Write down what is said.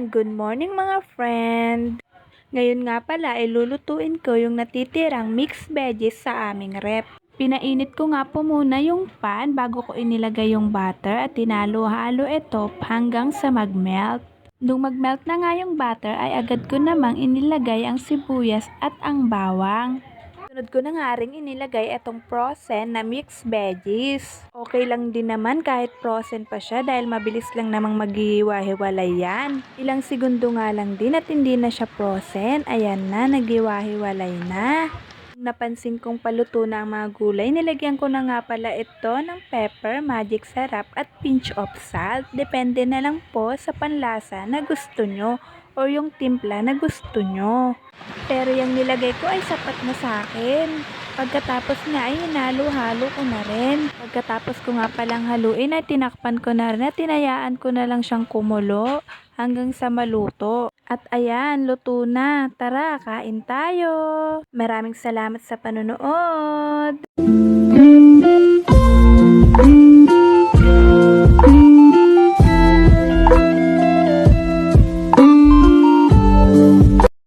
Ayan, good morning mga friend! Ngayon nga pala ay lulutuin ko yung natitirang mixed veggies sa aming rep. Pinainit ko nga po muna yung pan bago ko inilagay yung butter at tinalo-halo ito hanggang sa mag-melt. Nung mag-melt na nga yung butter ay agad ko namang inilagay ang sibuyas at ang bawang. Sunod ko na nga rin inilagay itong frozen na mixed veggies. Okay lang din naman kahit frozen pa siya dahil mabilis lang namang maghiwa-hiwalay yan. Ilang segundo nga lang din at hindi na siya frozen. Ayan na, naghiwa-hiwalay na. Napansin kong paluto na ang mga gulay, nilagyan ko na nga pala ito ng pepper, magic sarap at pinch of salt. Depende na lang po sa panlasa na gusto nyo o yung timpla na gusto nyo. Pero yung nilagay ko ay sapat na sa akin. Pagkatapos nga ay hinalo-halo ko na rin. Pagkatapos ko nga palang haluin ay tinakpan ko na rin at tinayaan ko na lang siyang kumulo hanggang sa maluto. At ayan, luto na. Tara, kain tayo. Maraming salamat sa panonood.